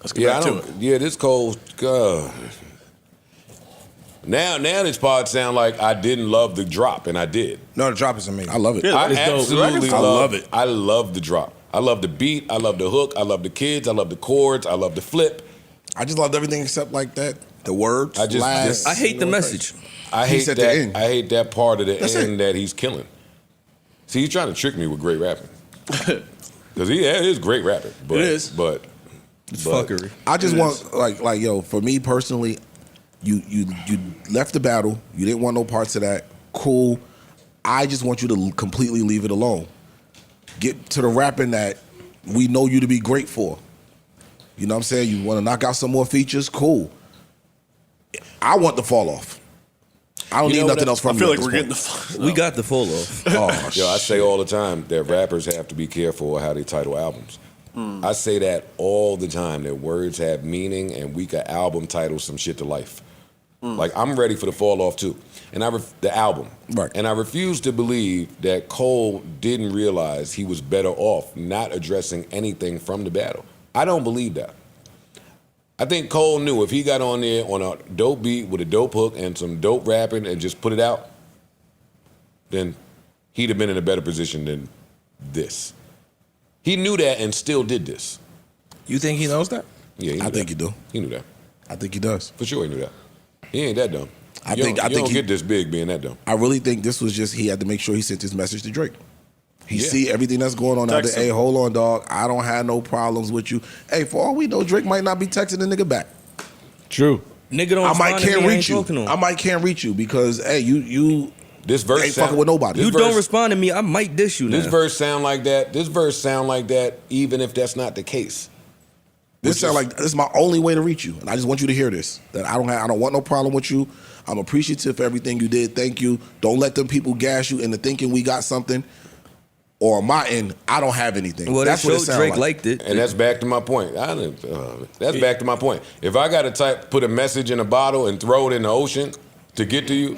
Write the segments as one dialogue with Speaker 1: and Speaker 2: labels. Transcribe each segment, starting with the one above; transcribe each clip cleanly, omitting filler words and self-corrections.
Speaker 1: Let's get back to it.
Speaker 2: Yeah, this Cole. Now this part sound like I didn't love the drop, and I did.
Speaker 3: No, the drop is amazing.
Speaker 4: I love it.
Speaker 1: Yeah,
Speaker 2: I
Speaker 1: it's dope.
Speaker 2: absolutely
Speaker 3: I love it.
Speaker 2: I love the drop. I love the beat. I love the hook. I love the kids. I love the chords. I love the flip.
Speaker 3: I just loved everything except like that. The words.
Speaker 2: I just-
Speaker 3: last,
Speaker 5: I hate the message.
Speaker 2: I
Speaker 3: He's
Speaker 2: hate
Speaker 3: at the
Speaker 2: that.
Speaker 3: end.
Speaker 2: I hate that part of the
Speaker 3: That's
Speaker 2: end
Speaker 3: it.
Speaker 2: that he's killing. See, he's trying to trick me with great rapping. Because he is great rapping. But,
Speaker 1: It is.
Speaker 2: But
Speaker 5: Fuckery.
Speaker 3: I just want like yo, for me personally, you left the battle. You didn't want no parts of that. Cool. I just want you to completely leave it alone. Get to the rapping that we know you to be great for. You know what I'm saying? You want to knock out some more features? Cool. I want the fall off. I don't
Speaker 2: You
Speaker 3: need
Speaker 2: know
Speaker 3: nothing
Speaker 2: what?
Speaker 3: else from
Speaker 1: I feel
Speaker 3: you.
Speaker 1: like
Speaker 3: at
Speaker 1: we're
Speaker 3: this
Speaker 1: getting the.
Speaker 5: We got the fall off.
Speaker 3: point. Oh,
Speaker 2: yo, I say all the time that rappers have to be careful of how they title albums. I say that all the time, that words have meaning and we could album title some shit to life. Like, I'm ready for the fall off too. And the album.
Speaker 3: Right.
Speaker 2: And I refuse to believe that Cole didn't realize he was better off not addressing anything from the battle. I don't believe that. I think Cole knew if he got on there on a dope beat with a dope hook and some dope rapping and just put it out, then he'd have been in a better position than this. He knew that and still did this.
Speaker 4: You think he knows that?
Speaker 2: Yeah, he knew
Speaker 3: I think
Speaker 2: that.
Speaker 3: he do.
Speaker 2: He knew that.
Speaker 3: I think he does.
Speaker 2: For sure he knew that. He ain't that dumb.
Speaker 3: I
Speaker 2: You
Speaker 3: think
Speaker 2: don't
Speaker 3: he-
Speaker 2: get this big being that dumb.
Speaker 3: I really think this was just he had to make sure he sent his message to Drake. He
Speaker 2: Yeah.
Speaker 3: see everything that's going on out
Speaker 1: Text
Speaker 3: there. Hey,
Speaker 1: him.
Speaker 3: hold on, dog. I don't have no problems with you. Hey, for all we know, Drake might not be texting the nigga back.
Speaker 4: True.
Speaker 5: Nigga don't
Speaker 3: I might
Speaker 5: respond to me,
Speaker 3: can't
Speaker 5: I ain't
Speaker 3: reach you.
Speaker 5: talking to him.
Speaker 3: I might can't reach you because hey, you
Speaker 2: This verse
Speaker 3: ain't fucking with nobody.
Speaker 5: You
Speaker 2: this
Speaker 5: don't
Speaker 2: verse-
Speaker 5: respond to me, I might diss you now.
Speaker 2: This verse sound like that. This verse sound like that even if that's not the case.
Speaker 3: This sound like this is my only way to reach you, and I just want you to hear this. That I don't want no problem with you. I'm appreciative for everything you did. Thank you. Don't let them people gas you into thinking we got something. Or on my end, I don't have anything.
Speaker 5: Well,
Speaker 3: that's
Speaker 5: that
Speaker 3: what it
Speaker 5: showed
Speaker 3: sound
Speaker 5: Drake
Speaker 3: like.
Speaker 5: liked it.
Speaker 2: And that's back to my point. That's back to my point. If I got to put a message in a bottle and throw it in the ocean to get to you,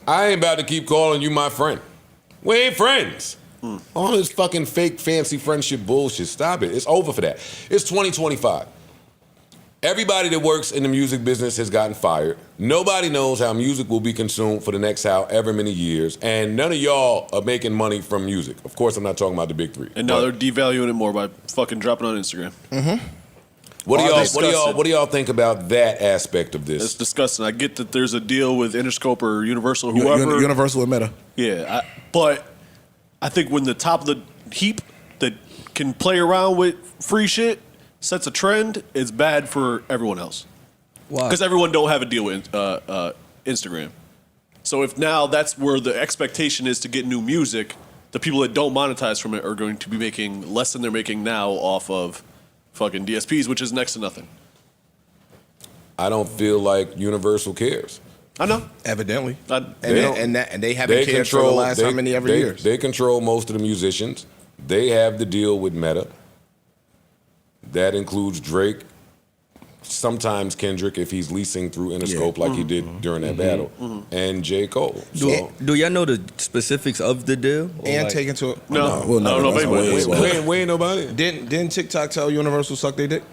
Speaker 2: I ain't about to keep calling you my friend. We ain't friends. All this fucking fake fancy friendship bullshit. Stop it. It's over for that. It's 2025. Everybody that works in the music business has gotten fired. Nobody knows how music will be consumed for the next however many years. And none of y'all are making money from music. Of course, I'm not talking about the big three.
Speaker 1: And now
Speaker 2: But
Speaker 1: they're devaluing it more by fucking dropping on Instagram.
Speaker 2: what do
Speaker 1: disgusting.
Speaker 2: y'all think about that aspect of
Speaker 1: It's
Speaker 2: this?
Speaker 1: disgusting. I get that there's a deal with Interscope or Universal, or whoever.
Speaker 3: Universal and Meta.
Speaker 1: Yeah, but I think when the top of the heap that can play around with free shit sets a trend, it's bad for everyone else.
Speaker 5: Why?
Speaker 1: Because everyone don't have a deal with Instagram. So if now that's where the expectation is to get new music, the people that don't monetize from it are going to be making less than they're making now off of fucking DSPs, which is next to nothing.
Speaker 2: I don't feel like Universal cares.
Speaker 1: I know.
Speaker 4: Evidently.
Speaker 1: I-
Speaker 4: And they haven't cared for the last how many years.
Speaker 2: They control most of the musicians. They have the deal with Meta. That includes Drake, sometimes Kendrick if he's leasing through Interscope like he did during that battle, and J. Cole. So,
Speaker 5: Do y'all know the specifics of the deal? Or
Speaker 4: and
Speaker 5: like-
Speaker 4: take into it.
Speaker 1: No,
Speaker 3: Well,
Speaker 1: I don't know.
Speaker 3: that's
Speaker 1: Maybe
Speaker 3: way-
Speaker 2: we ain't nobody.
Speaker 4: Didn't TikTok tell Universal suck they dick?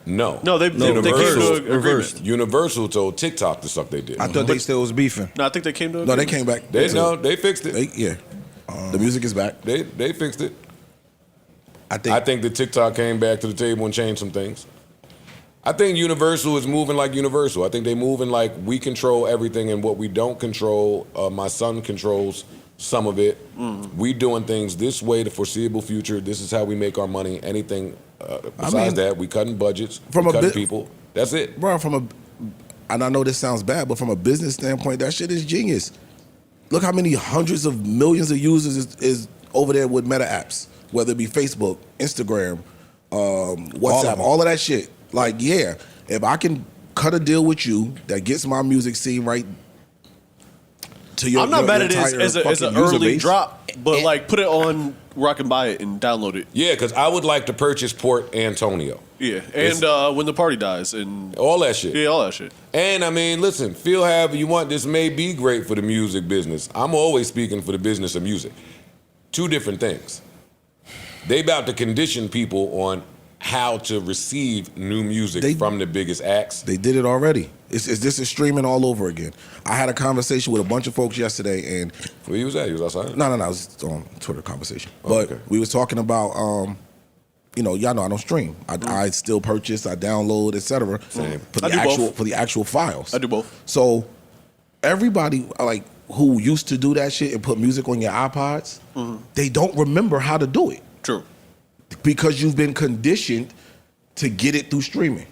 Speaker 2: No.
Speaker 1: No, they came to
Speaker 2: Universal,
Speaker 1: an agreement.
Speaker 2: Universal told TikTok to suck they did.
Speaker 4: I thought they still was beefing.
Speaker 1: No, I think they came to an
Speaker 3: No, they
Speaker 1: agreement.
Speaker 3: came back.
Speaker 2: They fixed it.
Speaker 3: Yeah. The music is back.
Speaker 2: They fixed it.
Speaker 4: I think.
Speaker 2: I think that TikTok came back to the table and changed some things. I think Universal is moving like Universal. I think they moving like we control everything, and what we don't control, my son controls some of it. We doing things this way, the foreseeable future. This is how we make our money. Anything besides that, we cutting budgets,
Speaker 3: From
Speaker 2: we
Speaker 3: a
Speaker 2: cutting
Speaker 3: bit-
Speaker 2: people. That's it.
Speaker 3: Bro, and I know this sounds bad, but from a business standpoint, that shit is genius. Look how many hundreds of millions of users is over there with Meta apps, whether it be Facebook, Instagram, WhatsApp, all of that shit. Like, yeah, if I can cut a deal with you that gets my music scene right to your
Speaker 1: I'm not mad at it
Speaker 3: entire
Speaker 1: as an
Speaker 3: fucking user
Speaker 1: early
Speaker 3: base.
Speaker 1: drop, but like put it on where I can buy it and download it.
Speaker 2: Yeah, because I would like to purchase Port Antonio.
Speaker 1: Yeah, and when the party dies and
Speaker 2: All that shit.
Speaker 1: yeah, all that shit.
Speaker 2: And I mean, listen, feel however you want. This may be great for the music business. I'm always speaking for the business of music. Two different things. They about to condition people on how to receive new music from the biggest acts.
Speaker 3: They did it already. This is streaming all over again. I had a conversation with a bunch of folks yesterday, and
Speaker 2: where you was at? You was outside?
Speaker 3: No, it was on Twitter conversation.
Speaker 2: Oh,
Speaker 3: but
Speaker 2: okay.
Speaker 3: we was talking about, y'all know I don't stream. I still purchase, I download, etc. For the actual files.
Speaker 1: I do both.
Speaker 3: So everybody like who used to do that shit and put music on your iPods, they don't remember how to do it.
Speaker 1: True.
Speaker 3: Because you've been conditioned to get it through streaming.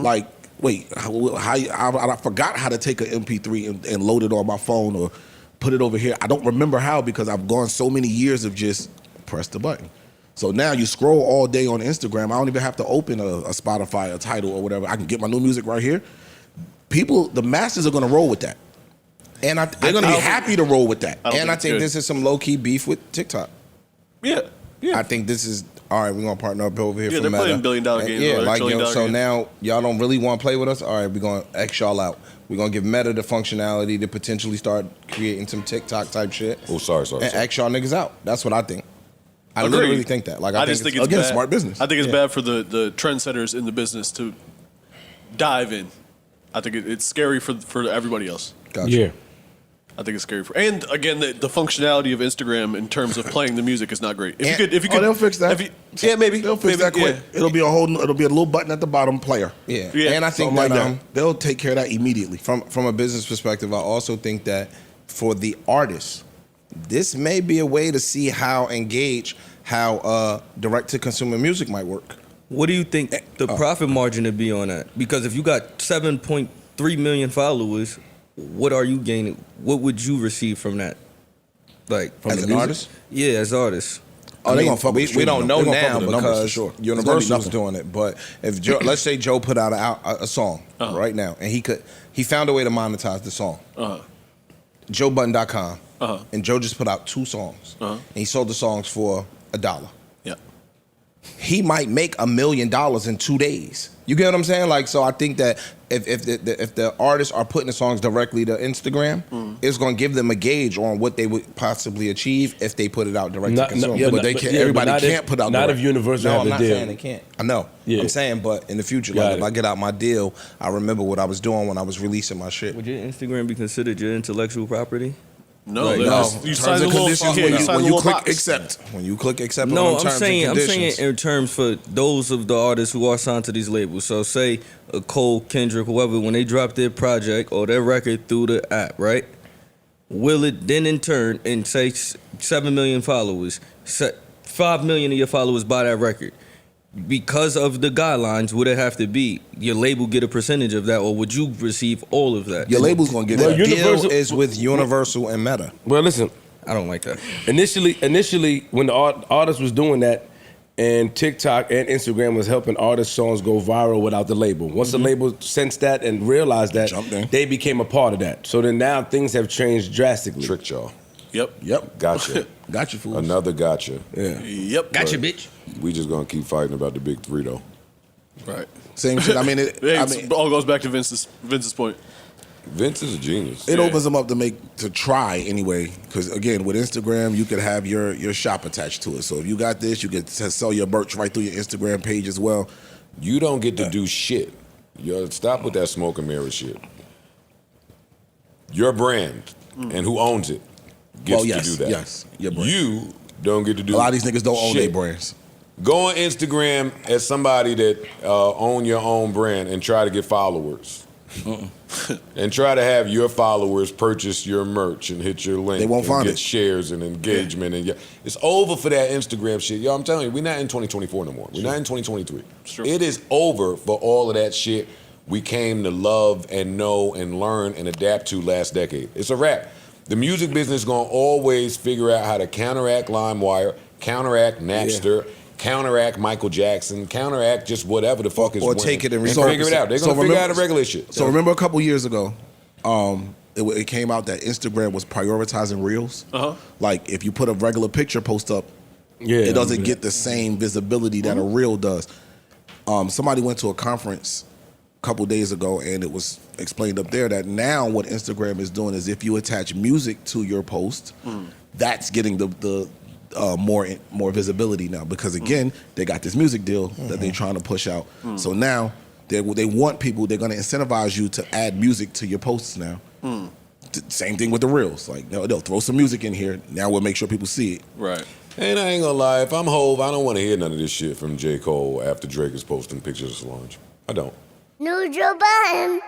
Speaker 3: Like, wait, I forgot how to take an MP3 and load it on my phone or put it over here. I don't remember how because I've gone so many years of just press the button. So now you scroll all day on Instagram. I don't even have to open a Spotify, a Tidal or whatever. I can get my new music right here. People, the masses are going to roll with that.
Speaker 4: And
Speaker 3: they're going to be happy to roll with that.
Speaker 4: And I think this is some low-key beef with TikTok.
Speaker 1: Yeah.
Speaker 4: I think this is, all right, we're going to partner up over here for
Speaker 1: they're
Speaker 4: Meta.
Speaker 1: playing billion-dollar games.
Speaker 4: Yeah,
Speaker 1: like,
Speaker 4: so
Speaker 1: games.
Speaker 4: now y'all don't really want to play with us? All right, we're going to X y'all out. We're going to give Meta the functionality to potentially start creating some TikTok-type shit.
Speaker 2: Oh, sorry.
Speaker 4: And X y'all niggas out. That's what I think. I
Speaker 1: Agreed.
Speaker 4: literally think that. Like, I
Speaker 1: just think it's
Speaker 3: again,
Speaker 1: bad.
Speaker 3: smart business.
Speaker 1: I think it's bad for the trendsetters in the business to dive in. I think it's scary for everybody else.
Speaker 4: Gotcha.
Speaker 6: Yeah.
Speaker 1: I think it's scary and again, the functionality of Instagram in terms of playing the music is not great. If you could,
Speaker 3: they'll fix that.
Speaker 1: Maybe
Speaker 3: They'll fix that quick.
Speaker 1: Yeah.
Speaker 3: It'll be a little button at the bottom, player.
Speaker 4: Yeah.
Speaker 1: Yeah.
Speaker 4: And I think
Speaker 3: Something
Speaker 4: that,
Speaker 3: like that. They'll take care of that immediately.
Speaker 4: from a business perspective, I also think that for the artists, this may be a way to see how direct-to-consumer music might work.
Speaker 5: What do you think the profit margin to be on that? Because if you got 7.3 million followers, what are you gaining? What would you receive from that? Like
Speaker 3: From
Speaker 4: As
Speaker 3: the
Speaker 4: an
Speaker 3: music?
Speaker 4: artist?
Speaker 5: Yeah, as artists.
Speaker 3: Oh, they gonna fuck with the
Speaker 4: we don't
Speaker 3: streaming,
Speaker 4: know
Speaker 3: though. They gonna
Speaker 4: now
Speaker 3: fuck with the numbers for
Speaker 4: because
Speaker 3: sure. It's gonna be
Speaker 4: Universal's
Speaker 3: nothing.
Speaker 4: doing it. But if Joe, let's say Joe put out a song right now, and he found a way to monetize the song. JoeBudden.com, and Joe just put out 2 songs, and he sold the songs for $1.
Speaker 1: Yeah.
Speaker 4: He might make $1 million in 2 days. You get what I'm saying? Like, so I think that if the artists are putting the songs directly to Instagram, it's going to give them a gauge on what they would possibly achieve if they put it out direct to consumer.
Speaker 3: Yeah, but they can't. Everybody can't put out
Speaker 6: Not
Speaker 3: direct.
Speaker 6: if Universal
Speaker 4: No,
Speaker 6: have
Speaker 4: I'm
Speaker 6: the
Speaker 4: not
Speaker 6: deal.
Speaker 4: saying they can't. I know.
Speaker 6: Yeah.
Speaker 4: I'm saying, but in the future,
Speaker 6: Got
Speaker 4: like
Speaker 6: it.
Speaker 4: if I get out my deal, I remember what I was doing when I was releasing my shit.
Speaker 5: Would your Instagram be considered your intellectual property?
Speaker 1: No,
Speaker 5: Like,
Speaker 1: you sign the little
Speaker 3: conditions
Speaker 1: yeah,
Speaker 3: when
Speaker 1: you
Speaker 3: you,
Speaker 1: sign
Speaker 3: when
Speaker 1: the
Speaker 3: you
Speaker 1: little
Speaker 3: click
Speaker 1: box.
Speaker 3: accept.
Speaker 4: When you click accept
Speaker 5: No,
Speaker 4: on
Speaker 5: I'm
Speaker 4: terms
Speaker 5: saying
Speaker 4: and conditions.
Speaker 5: in terms for those of the artists who are signed to these labels. So say a Cole, Kendrick, whoever, when they drop their project or their record through the app, right? Will it then in turn, and say 7 million followers, 5 million of your followers buy that record? Because of the guidelines, would it have to be your label get a percentage of that, or would you receive all of that?
Speaker 3: Your label's gonna get
Speaker 6: Well,
Speaker 3: that.
Speaker 4: The
Speaker 6: Universal-
Speaker 4: deal is with Universal and Meta.
Speaker 6: Well, listen.
Speaker 5: I don't like that.
Speaker 6: Initially, when the artist was doing that, and TikTok and Instagram was helping artist songs go viral without the label. Once the label sensed that and realized that,
Speaker 3: Jumped in.
Speaker 6: they became a part of that. So then now things have changed drastically.
Speaker 2: Tricked y'all.
Speaker 1: Yep.
Speaker 2: Gotcha.
Speaker 3: Got you, fools.
Speaker 2: Another gotcha.
Speaker 6: Yeah.
Speaker 1: Yep.
Speaker 5: Gotcha, bitch.
Speaker 2: We just gonna keep fighting about the big 3 though.
Speaker 1: Right.
Speaker 3: Same shit. I mean,
Speaker 1: It all goes back to Vince's point.
Speaker 2: Vince is a genius.
Speaker 3: it opens them up to try anyway. Because again, with Instagram, you could have your shop attached to it. So if you got this, you get to sell your merch right through your Instagram page as well.
Speaker 2: You don't get to do shit. Yo, stop with that smoke and mirror shit. Your brand and who owns it gets
Speaker 3: Well, yes,
Speaker 2: to do that.
Speaker 3: yes, your brand.
Speaker 2: You don't get to do
Speaker 3: A lot of these niggas don't own their
Speaker 2: shit.
Speaker 3: brands.
Speaker 2: Go on Instagram as somebody that own your own brand and try to get followers. And try to have your followers purchase your merch and hit your link.
Speaker 3: They won't
Speaker 2: and
Speaker 3: find
Speaker 2: get
Speaker 3: it.
Speaker 2: shares and engagement and it's over for that Instagram shit. Yo, I'm telling you, we're not in 2024 no more. We're not in 2023.
Speaker 1: True.
Speaker 2: It is over for all of that shit we came to love and know and learn and adapt to last decade. It's a wrap. The music business is gonna always figure out how to counteract LimeWire, counteract Napster. Counteract Michael Jackson, counteract just whatever the fuck is
Speaker 4: Or
Speaker 2: winning.
Speaker 4: take it and
Speaker 2: figure it out. They're gonna figure out the regular shit.
Speaker 3: So remember a couple years ago, it came out that Instagram was prioritizing reels. Like if you put a regular picture post up, it doesn't get the same visibility that a reel does. Somebody went to a conference a couple days ago, and it was explained up there that now what Instagram is doing is if you attach music to your post, that's getting the more visibility now because again they got this music deal that they're trying to push out. So now they want people. They're going to incentivize you to add music to your posts now. Same thing with the reels. Like they'll throw some music in here. Now we'll make sure people see it.
Speaker 1: Right.
Speaker 2: And I ain't gonna lie, if I'm Hove, I don't want to hear none of this shit from J. Cole after Drake is posting pictures of Solange. I don't.
Speaker 7: New Joe Budden.